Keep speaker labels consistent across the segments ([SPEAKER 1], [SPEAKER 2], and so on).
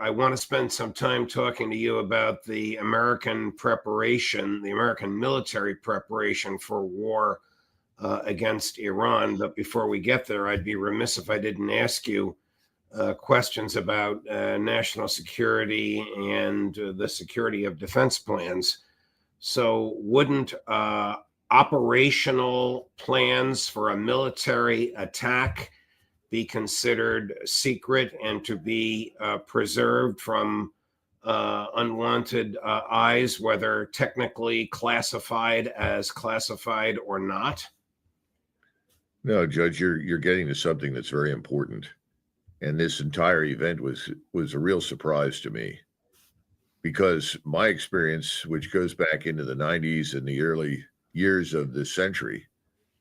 [SPEAKER 1] I want to spend some time talking to you about the American preparation, the American military preparation for war against Iran. But before we get there, I'd be remiss if I didn't ask you questions about national security and the security of defense plans. So wouldn't operational plans for a military attack be considered secret and to be preserved from unwanted eyes, whether technically classified as classified or not?
[SPEAKER 2] No, Judge, you're getting to something that's very important. And this entire event was a real surprise to me, because my experience, which goes back into the 90s and the early years of this century,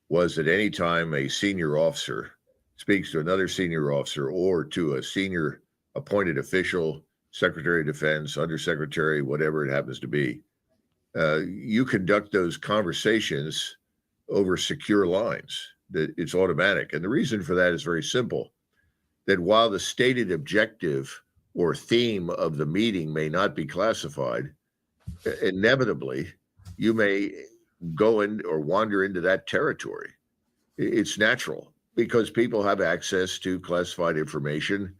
[SPEAKER 2] was that any time a senior officer speaks to another senior officer or to a senior appointed official, Secretary of Defense, Undersecretary, whatever it happens to be, you conduct those conversations over secure lines. That it's automatic. And the reason for that is very simple, that while the stated objective or theme of the meeting may not be classified, inevitably you may go in or wander into that territory. It's natural because people have access to classified information.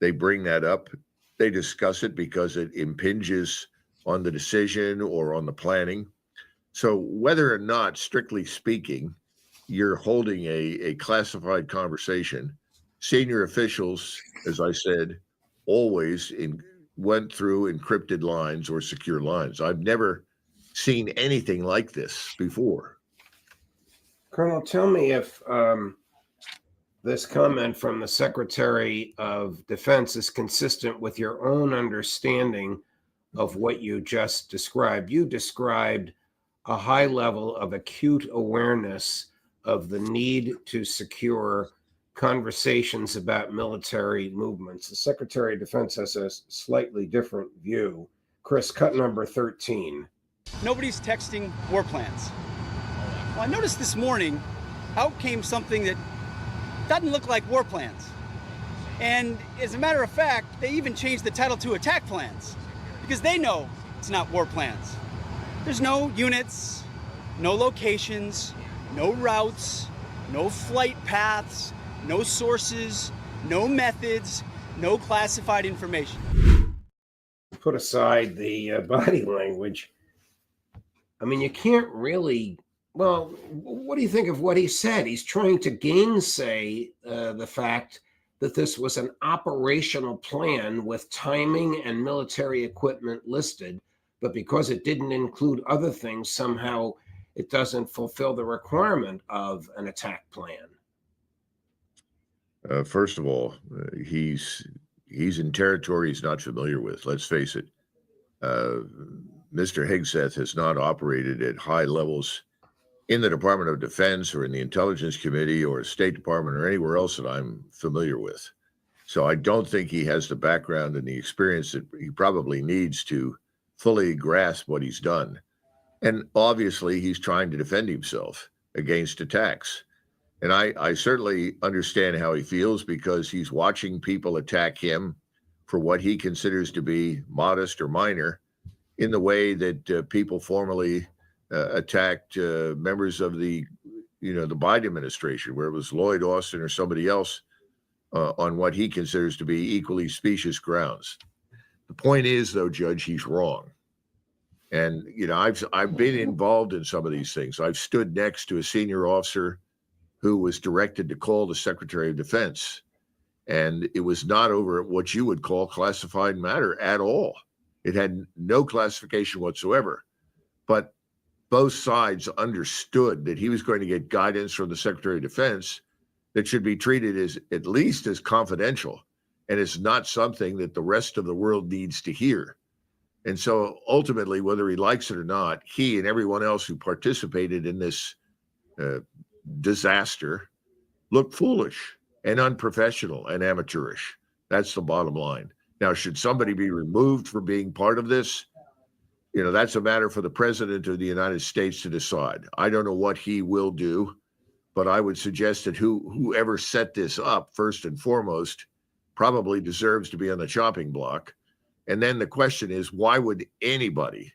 [SPEAKER 2] They bring that up. They discuss it because it impinges on the decision or on the planning. So whether or not, strictly speaking, you're holding a classified conversation, senior officials, as I said, always went through encrypted lines or secure lines. I've never seen anything like this before.
[SPEAKER 1] Colonel, tell me if this comment from the Secretary of Defense is consistent with your own understanding of what you just described. You described a high level of acute awareness of the need to secure conversations about military movements. The Secretary of Defense has a slightly different view. Chris, cut number 13.
[SPEAKER 3] Nobody's texting war plans. Well, I noticed this morning out came something that doesn't look like war plans. And as a matter of fact, they even changed the title to attack plans because they know it's not war plans. There's no units, no locations, no routes, no flight paths, no sources, no methods, no classified information.
[SPEAKER 1] Put aside the body language. I mean, you can't really, well, what do you think of what he said? He's trying to gainsay the fact that this was an operational plan with timing and military equipment listed, but because it didn't include other things, somehow it doesn't fulfill the requirement of an attack plan.
[SPEAKER 2] First of all, he's in territory he's not familiar with. Let's face it. Mr. Hegseth has not operated at high levels in the Department of Defense or in the Intelligence Committee or State Department or anywhere else that I'm familiar with. So I don't think he has the background and the experience that he probably needs to fully grasp what he's done. And obviously, he's trying to defend himself against attacks. And I certainly understand how he feels, because he's watching people attack him for what he considers to be modest or minor, in the way that people formerly attacked members of the Biden administration, where it was Lloyd Austin or somebody else on what he considers to be equally specious grounds. The point is, though, Judge, he's wrong. And, I've been involved in some of these things. I've stood next to a senior officer who was directed to call the Secretary of Defense. And it was not over what you would call classified matter at all. It had no classification whatsoever. But both sides understood that he was going to get guidance from the Secretary of Defense that should be treated as at least as confidential. And it's not something that the rest of the world needs to hear. And so ultimately, whether he likes it or not, he and everyone else who participated in this disaster looked foolish and unprofessional and amateurish. That's the bottom line. Now, should somebody be removed for being part of this? That's a matter for the President of the United States to decide. I don't know what he will do, but I would suggest that whoever set this up, first and foremost, probably deserves to be on the chopping block. And then the question is, why would anybody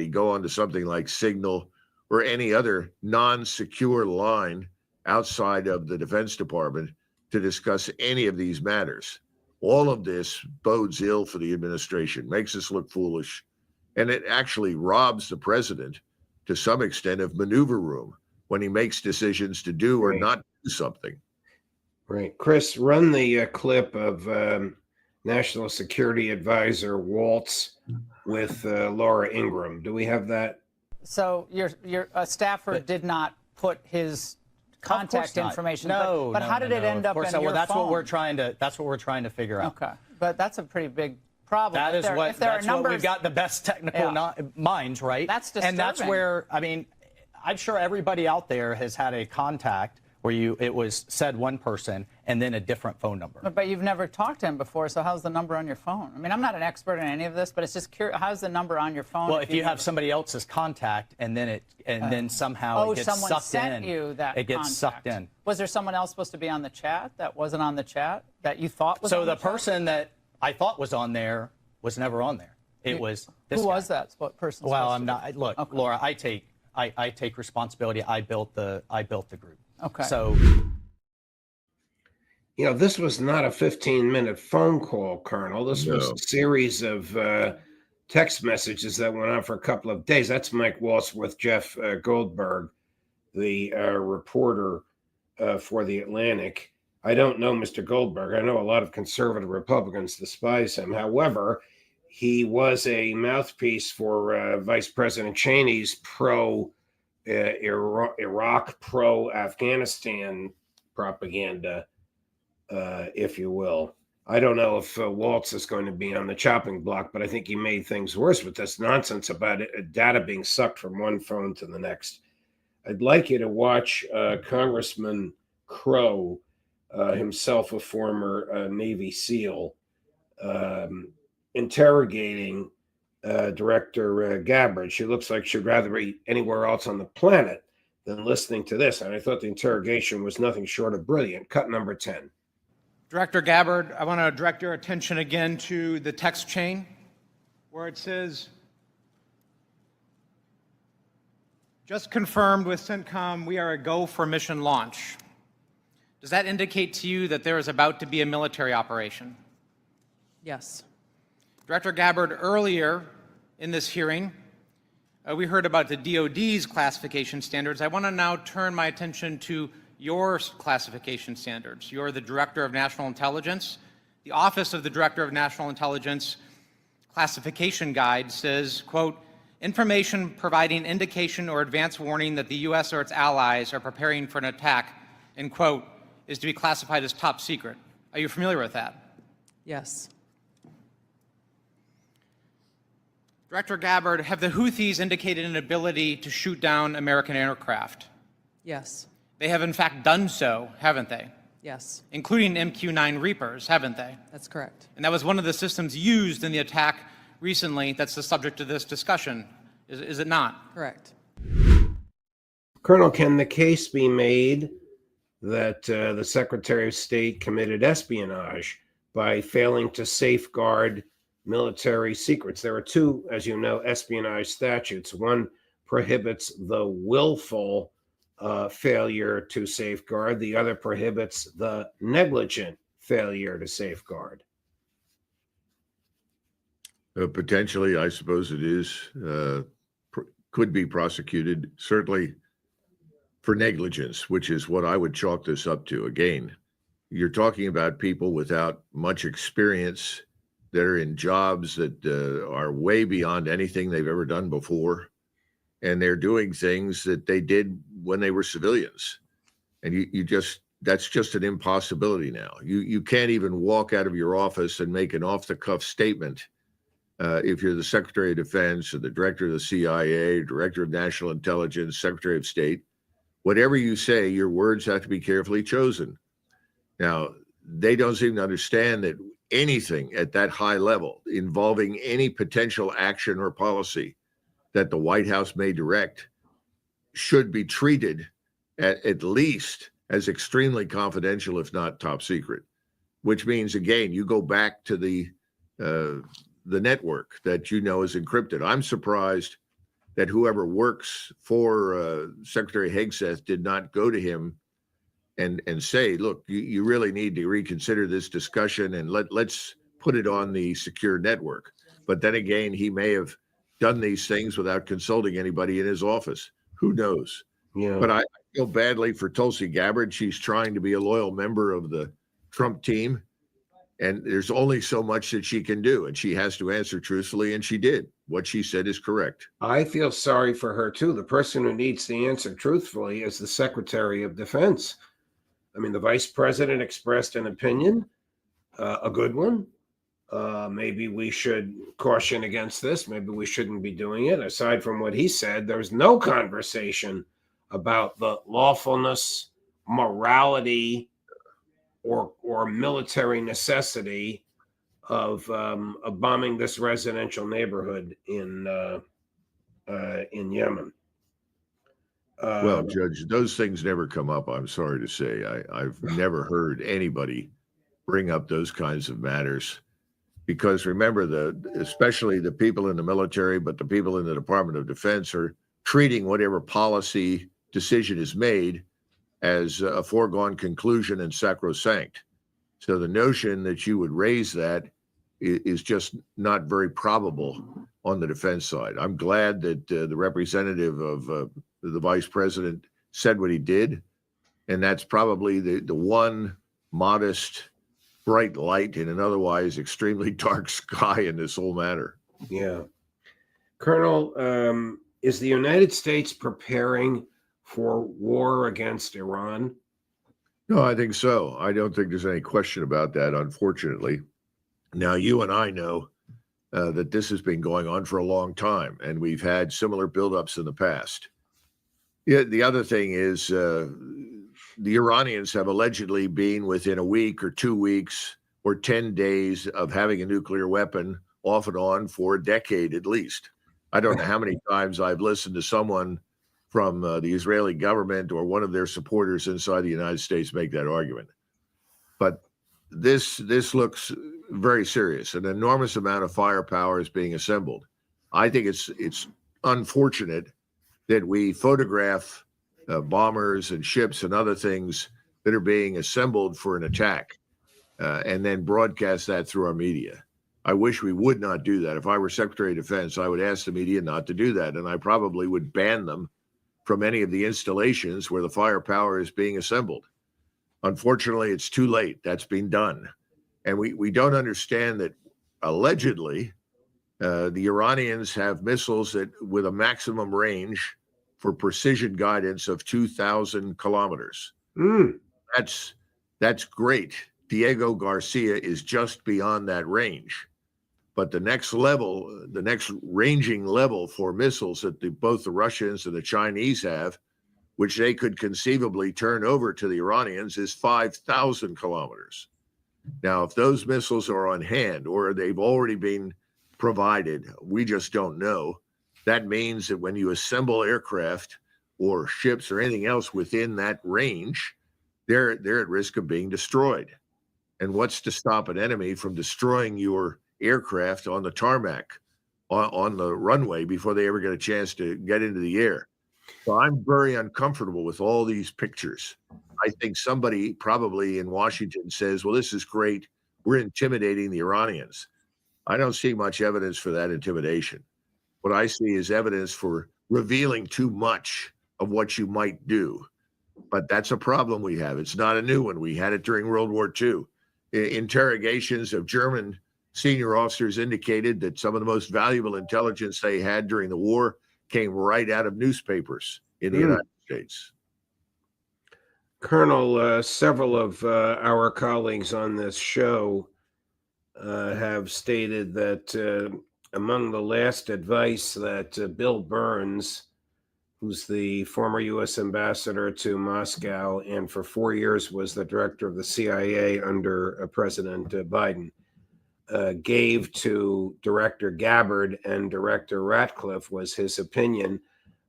[SPEAKER 2] go onto something like Signal or any other non-secure line outside of the Defense Department to discuss any of these matters? All of this bodes ill for the administration, makes us look foolish, and it actually robs the president to some extent of maneuver room when he makes decisions to do or
[SPEAKER 1] Right.
[SPEAKER 2] not do something.
[SPEAKER 1] Right. Chris, run the clip of National Security Advisor Waltz with Laura Ingraham. Do we have that?
[SPEAKER 4] So your staffer did not put his contact
[SPEAKER 5] not.
[SPEAKER 4] information.
[SPEAKER 5] No,
[SPEAKER 4] but how did it end up in your
[SPEAKER 5] that's
[SPEAKER 4] phone?
[SPEAKER 5] what we're trying to. That's what we're trying to figure out.
[SPEAKER 4] Okay, but that's a pretty big problem.
[SPEAKER 5] That is what. That's what we've got the best technical minds, right?
[SPEAKER 4] That's
[SPEAKER 5] And that's
[SPEAKER 4] disturbing.
[SPEAKER 5] where I'm sure everybody out there has had a contact where it was said one person and then a different phone number.
[SPEAKER 4] But you've never talked to him before, so how's the number on your phone? I mean, I'm not an expert in any of this, but it's just curious. How's the number on your phone?
[SPEAKER 5] Well, if you have somebody else's contact and then then somehow it gets
[SPEAKER 4] someone
[SPEAKER 5] sucked
[SPEAKER 4] sent
[SPEAKER 5] in,
[SPEAKER 4] you that
[SPEAKER 5] it gets sucked
[SPEAKER 4] contact.
[SPEAKER 5] in.
[SPEAKER 4] Was there someone else supposed to be on the chat that wasn't on the chat that you thought was?
[SPEAKER 5] So
[SPEAKER 4] on
[SPEAKER 5] the
[SPEAKER 4] the chat?
[SPEAKER 5] person that I thought was on there was never on there. It was this
[SPEAKER 4] Who
[SPEAKER 5] guy.
[SPEAKER 4] was that? What person?
[SPEAKER 5] Well, I'm not. Look, okay. Laura, I take responsibility. I built the group.
[SPEAKER 4] Okay.
[SPEAKER 5] So,
[SPEAKER 1] You know, this was not a 15-minute phone call, Colonel. This was a series of text messages that went on for a couple of days. That's Mike Waltz with Jeff Goldberg, the reporter for The Atlantic. I don't know Mr. Goldberg. I know a lot of conservative Republicans despise him. However, he was a mouthpiece for Vice President Cheney's pro-Iraq, pro-Afghanistan propaganda, if you will. I don't know if Waltz is going to be on the chopping block, but I think he made things worse with this nonsense about data being sucked from one phone to the next. I'd like you to watch Congressman Crow, himself a former Navy SEAL, interrogating Director Gabbard. She looks like she'd rather be anywhere else on the planet than listening to this. And I thought the interrogation was nothing short of brilliant. Cut number 10.
[SPEAKER 6] Director Gabbard, I want to direct your attention again to the text chain where it says, just confirmed with CENTCOM, we are a go for mission launch. Does that indicate to you that there is about to be a military operation?
[SPEAKER 7] Yes.
[SPEAKER 6] Director Gabbard, earlier in this hearing, we heard about the DoD's classification standards. I want to now turn my attention to your classification standards. You're the Director of National Intelligence. The Office of the Director of National Intelligence classification guide says, quote, information providing indication or advance warning that the U.S. or its allies are preparing for an attack, end quote, is to be classified as top secret. Are you familiar with that?
[SPEAKER 7] Yes.
[SPEAKER 6] Director Gabbard, have the Houthis indicated an ability to shoot down American aircraft?
[SPEAKER 7] Yes.
[SPEAKER 6] They have in fact done so, haven't they?
[SPEAKER 7] Yes.
[SPEAKER 6] Including MQ-9 Reapers, haven't they?
[SPEAKER 7] That's correct.
[SPEAKER 6] And that was one of the systems used in the attack recently that's the subject of this discussion, is it not?
[SPEAKER 7] Correct.
[SPEAKER 1] Colonel, can the case be made that the Secretary of State committed espionage by failing to safeguard military secrets? There are two, as you know, espionage statutes. One prohibits the willful failure to safeguard. The other prohibits the negligent failure to safeguard.
[SPEAKER 2] Potentially, I suppose it is, could be prosecuted, certainly for negligence, which is what I would chalk this up to. Again, you're talking about people without much experience that are in jobs that are way beyond anything they've ever done before. And they're doing things that they did when they were civilians. And that's just an impossibility now. You can't even walk out of your office and make an off-the-cuff statement if you're the Secretary of Defense or the Director of the CIA, Director of National Intelligence, Secretary of State. Whatever you say, your words have to be carefully chosen. Now, they don't seem to understand that anything at that high level involving any potential action or policy that the White House may direct should be treated at least as extremely confidential, if not top secret. which means, again, you go back to the network that you know is encrypted. I'm surprised that whoever works for Secretary Hegseth did not go to him and say, look, you really need to reconsider this discussion and let's put it on the secure network. But then again, he may have done these things without consulting anybody in his office. Who knows?
[SPEAKER 1] Yeah.
[SPEAKER 2] But I feel badly for Tulsi Gabbard. She's trying to be a loyal member of the Trump team, and there's only so much that she can do, and she has to answer truthfully, and she did. What she said is correct.
[SPEAKER 1] I feel sorry for her too. The person who needs to answer truthfully is the Secretary of Defense. I mean, the Vice President expressed an opinion, a good one. Maybe we should caution against this. Maybe we shouldn't be doing it. Aside from what he said, there's no conversation about the lawfulness, morality, or military necessity of bombing this residential neighborhood in Yemen.
[SPEAKER 2] Well, Judge, those things never come up. I'm sorry to say. I've never heard anybody bring up those kinds of matters. Because remember, especially the people in the military, but the people in the Department of Defense are treating whatever policy decision is made as a foregone conclusion and sacrosanct. So the notion that you would raise that is just not very probable on the defense side. I'm glad that the representative of the vice president said what he did. And that's probably the one modest bright light in an otherwise extremely dark sky in this whole matter.
[SPEAKER 1] Yeah. Colonel, is the United States preparing for war against Iran?
[SPEAKER 2] No, I think so. I don't think there's any question about that, unfortunately. Now, you and I know that this has been going on for a long time, and we've had similar buildups in the past. Yeah, the other thing is the Iranians have allegedly been within a week or 2 weeks or 10 days of having a nuclear weapon off and on for a decade at least. I don't know how many times I've listened to someone from the Israeli government or one of their supporters inside the United States make that argument. But this looks very serious. An enormous amount of firepower is being assembled. I think it's unfortunate that we photograph bombers and ships and other things that are being assembled for an attack and then broadcast that through our media. I wish we would not do that. If I were Secretary of Defense, I would ask the media not to do that, and I probably would ban them from any of the installations where the firepower is being assembled. Unfortunately, it's too late. That's been done. And we don't understand that allegedly the Iranians have missiles that with a maximum range for precision guidance of 2,000 kilometers. That's great. Diego Garcia is just beyond that range. But the next level, the next ranging level for missiles that both the Russians and the Chinese have, which they could conceivably turn over to the Iranians, is 5,000 kilometers. Now, if those missiles are on hand or they've already been provided, we just don't know. That means that when you assemble aircraft or ships or anything else within that range, they're at risk of being destroyed. And what's to stop an enemy from destroying your aircraft on the tarmac, on the runway before they ever get a chance to get into the air? So I'm very uncomfortable with all these pictures. I think somebody probably in Washington says, well, this is great. We're intimidating the Iranians. I don't see much evidence for that intimidation. What I see is evidence for revealing too much of what you might do. But that's a problem we have. It's not a new one. We had it during World War II. Interrogations of German senior officers indicated that some of the most valuable intelligence they had during the war came right out of newspapers in the United States.
[SPEAKER 1] Colonel, several of our colleagues on this show have stated that among the last advice that Bill Burns, who's the former U.S. ambassador to Moscow and for 4 years was the director of the CIA under President Biden, gave to Director Gabbard and Director Ratcliffe was his opinion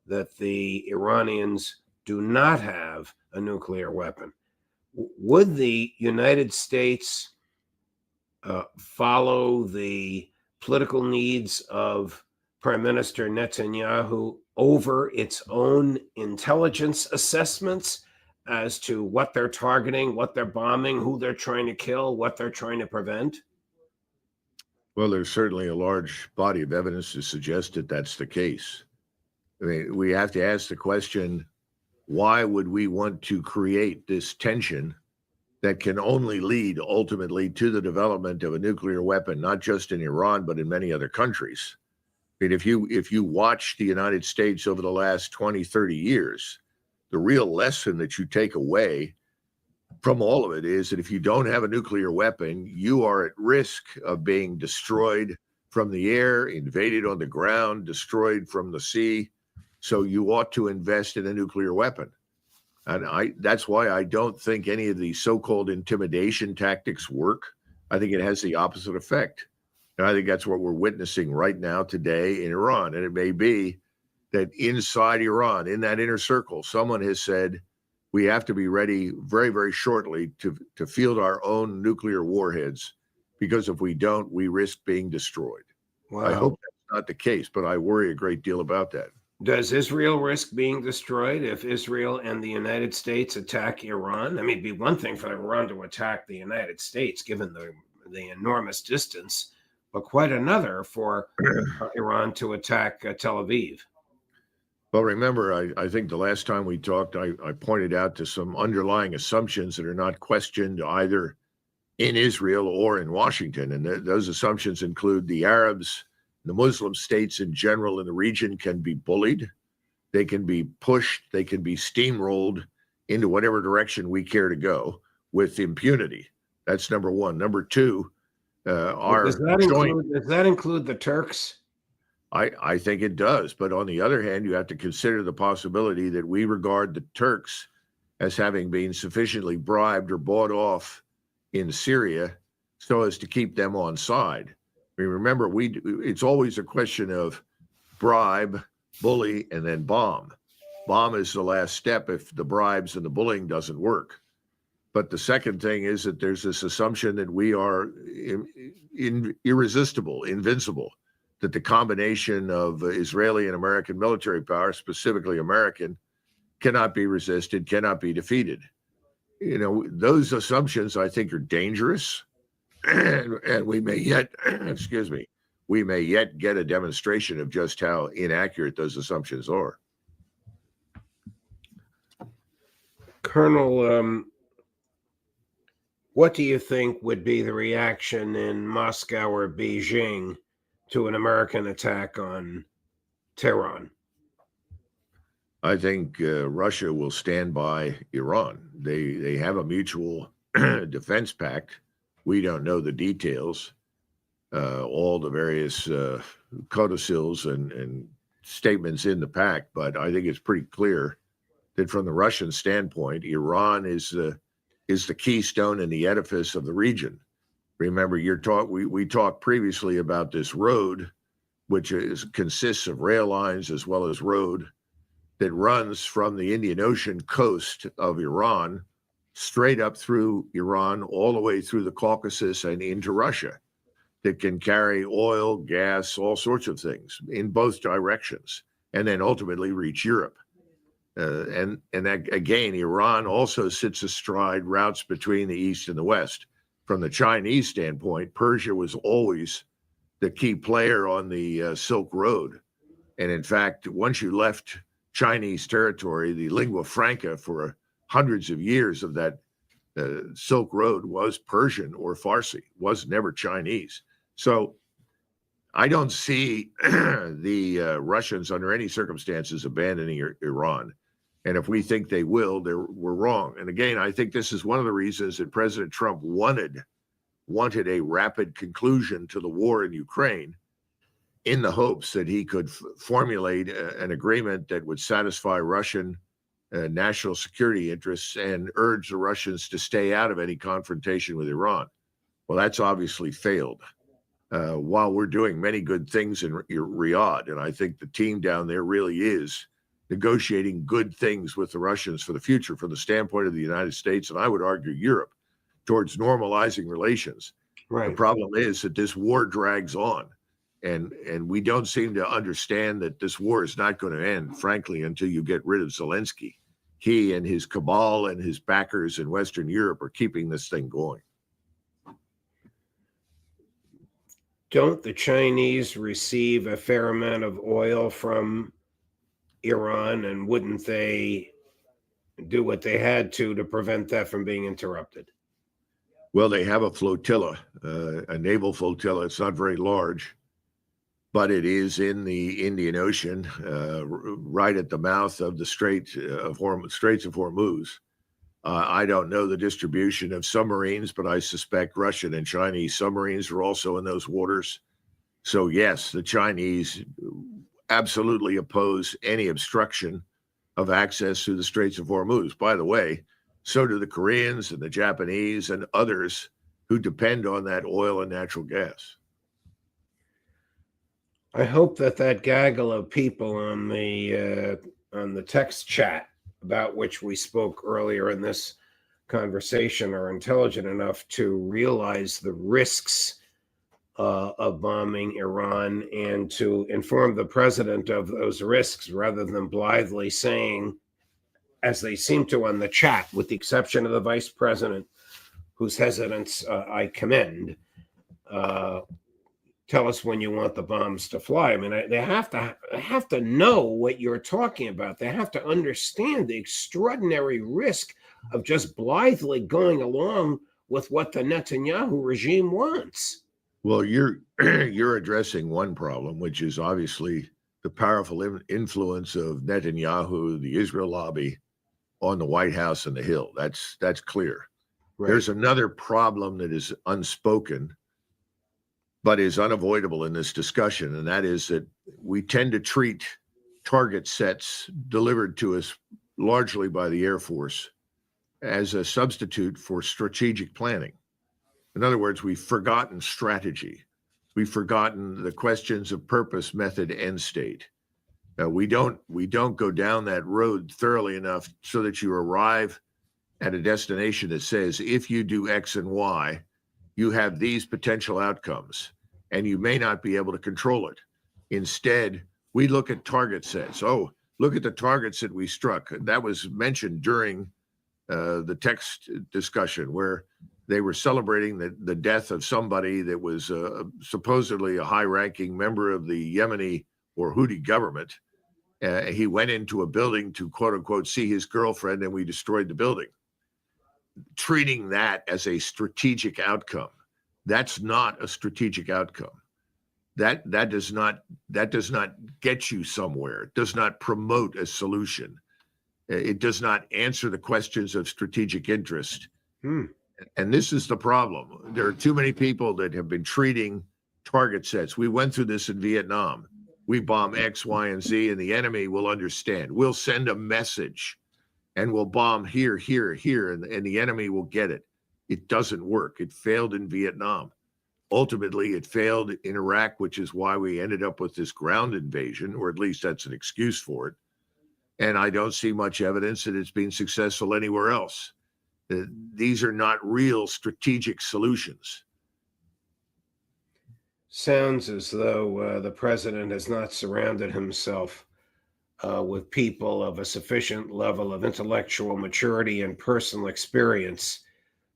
[SPEAKER 1] that the Iranians do not have a nuclear weapon. Would the United States follow the political needs of Prime Minister Netanyahu over its own intelligence assessments as to what they're targeting, what they're bombing, who they're trying to kill, what they're trying to prevent?
[SPEAKER 2] Well, there's certainly a large body of evidence to suggest that that's the case. I mean, we have to ask the question, why would we want to create this tension that can only lead ultimately to the development of a nuclear weapon, not just in Iran, but in many other countries? I mean, if you watch the United States over the last 20, 30 years, the real lesson that you take away from all of it is that if you don't have a nuclear weapon, you are at risk of being destroyed from the air, invaded on the ground, destroyed from the sea. So you ought to invest in a nuclear weapon. And that's why I don't think any of these so-called intimidation tactics work. I think it has the opposite effect. And I think that's what we're witnessing right now today in Iran. And it may be that inside Iran, in that inner circle, someone has said, we have to be ready very, very shortly to field our own nuclear warheads, because if we don't, we risk being destroyed.
[SPEAKER 1] Wow.
[SPEAKER 2] I hope that's not the case, but I worry a great deal about that.
[SPEAKER 1] Does Israel risk being destroyed if Israel and the United States attack Iran? I mean, it'd be one thing for Iran to attack the United States, given the enormous distance, but quite another for Iran to attack Tel Aviv.
[SPEAKER 2] Well, remember, I think the last time we talked, I pointed out to some underlying assumptions that are not questioned either in Israel or in Washington. And those assumptions include the Arabs, the Muslim states in general in the region can be bullied. They can be pushed. They can be steamrolled into whatever direction we care to go with impunity. That's number one. Number two,
[SPEAKER 1] Does that include the Turks?
[SPEAKER 2] I think it does. But on the other hand, you have to consider the possibility that we regard the Turks as having been sufficiently bribed or bought off in Syria so as to keep them on side. I mean, remember, it's always a question of bribe, bully, and then bomb. Bomb is the last step if the bribes and the bullying doesn't work. But the second thing is that there's this assumption that we are irresistible, invincible, that the combination of Israeli and American military power, specifically American, cannot be resisted, cannot be defeated. You know, those assumptions, I think, are dangerous. And we may yet, we may yet get a demonstration of just how inaccurate those assumptions are.
[SPEAKER 1] Colonel, what do you think would be the reaction in Moscow or Beijing to an American attack on Tehran?
[SPEAKER 2] I think Russia will stand by Iran. They have a mutual defense pact. We don't know the details, all the various codicils and statements in the pact, but I think it's pretty clear that from the Russian standpoint, Iran is the keystone in the edifice of the region. Remember, we talked previously about this road, which consists of rail lines as well as road that runs from the Indian Ocean coast of Iran straight up through Iran, all the way through the Caucasus and into Russia, that can carry oil, gas, all sorts of things in both directions, and then ultimately reach Europe. And that, again, Iran also sits astride routes between the East and the West. From the Chinese standpoint, Persia was always the key player on the Silk Road. And in fact, once you left Chinese territory, the lingua franca for hundreds of years of that Silk Road was Persian or Farsi, was never Chinese. So I don't see the Russians under any circumstances abandoning Iran. And if we think they will, we're wrong. And again, I think this is one of the reasons that President Trump wanted a rapid conclusion to the war in Ukraine, in the hopes that he could formulate an agreement that would satisfy Russian national security interests and urge the Russians to stay out of any confrontation with Iran. Well, that's obviously failed. While we're doing many good things in Riyadh, and I think the team down there really is negotiating good things with the Russians for the future from the standpoint of the United States, and I would argue Europe, towards normalizing relations. The
[SPEAKER 1] Right.
[SPEAKER 2] problem is that this war drags on, and we don't seem to understand that this war is not going to end, frankly, until you get rid of Zelensky. He and his cabal and his backers in Western Europe are keeping this thing going.
[SPEAKER 1] Don't the Chinese receive a fair amount of oil from Iran, and wouldn't they do what they had to prevent that from being interrupted?
[SPEAKER 2] Well, they have a flotilla, a naval flotilla. It's not very large, but it is in the Indian Ocean, right at the mouth of the Straits of Hormuz. I don't know the distribution of submarines, but I suspect Russian and Chinese submarines are also in those waters. So yes, the Chinese absolutely oppose any obstruction of access to the Straits of Hormuz. By the way, so do the Koreans and the Japanese and others who depend on that oil and natural gas.
[SPEAKER 1] I hope that gaggle of people on the text chat about which we spoke earlier in this conversation are intelligent enough to realize the risks of bombing Iran and to inform the president of those risks rather than blithely saying, as they seem to on the chat, with the exception of the vice president, whose hesitance I commend, tell us when you want the bombs to fly. I mean, they have to know what you're talking about. They have to understand the extraordinary risk of just blithely going along with what the Netanyahu regime wants.
[SPEAKER 2] Well, you're addressing one problem, which is obviously the powerful influence of Netanyahu, the Israel lobby, on the White House and the Hill. That's clear.
[SPEAKER 1] Right.
[SPEAKER 2] There's another problem that is unspoken, but is unavoidable in this discussion, and that is that we tend to treat target sets delivered to us largely by the Air Force as a substitute for strategic planning. In other words, we've forgotten strategy. We've forgotten the questions of purpose, method, end state. We don't go down that road thoroughly enough so that you arrive at a destination that says, if you do X and Y, you have these potential outcomes, and you may not be able to control it. Instead, we look at target sets. Oh, look at the targets that we struck. That was mentioned during the text discussion, where they were celebrating the death of somebody that was supposedly a high-ranking member of the Yemeni or Houthi government. He went into a building to, quote unquote, see his girlfriend, and we destroyed the building. Treating that as a strategic outcome. That's not a strategic outcome. That does not get you somewhere. It does not promote a solution. It does not answer the questions of strategic interest. And this is the problem. There are too many people that have been treating target sets. We went through this in Vietnam. We bomb X, Y, and Z, and the enemy will understand. We'll send a message, and we'll bomb here, here, here, and the enemy will get it. It doesn't work. It failed in Vietnam. Ultimately, it failed in Iraq, which is why we ended up with this ground invasion, or at least that's an excuse for it. And I don't see much evidence that it's been successful anywhere else. These are not real strategic solutions.
[SPEAKER 1] Sounds as though the president has not surrounded himself with people of a sufficient level of intellectual maturity and personal experience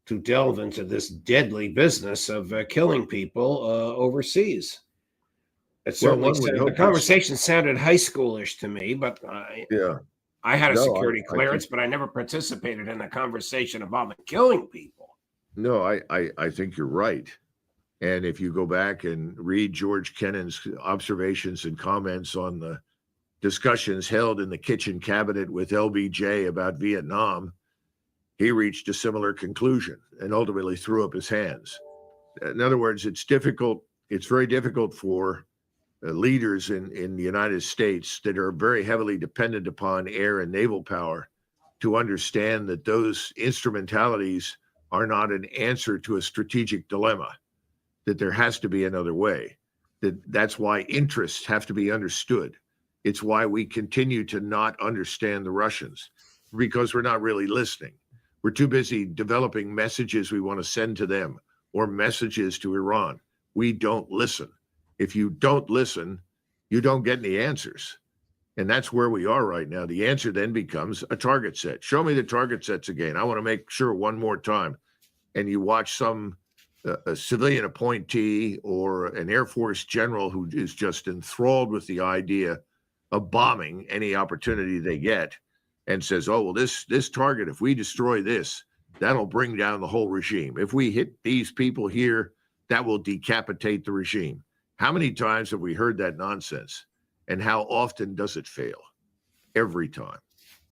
[SPEAKER 1] to delve into this deadly business of killing people overseas. It certainly the conversation sounded high schoolish to me, but I had a security clearance, but I never participated in a conversation involving killing people.
[SPEAKER 2] No, I think you're right. And if you go back and read George Kennan's observations and comments on the discussions held in the kitchen cabinet with LBJ about Vietnam, he reached a similar conclusion and ultimately threw up his hands. In other words, it's very difficult for leaders in the United States that are very heavily dependent upon air and naval power to understand that those instrumentalities are not an answer to a strategic dilemma, that there has to be another way. That's why interests have to be understood. It's why we continue to not understand the Russians, because we're not really listening. We're too busy developing messages we want to send to them or messages to Iran. We don't listen. If you don't listen, you don't get any answers. And that's where we are right now. The answer then becomes a target set. Show me the target sets again. I want to make sure one more time. And you watch some a civilian appointee or an Air Force general who is just enthralled with the idea of bombing any opportunity they get and says, oh, well, this target, if we destroy this, that'll bring down the whole regime. If we hit these people here, that will decapitate the regime. How many times have we heard that nonsense? And how often does it fail? Every time.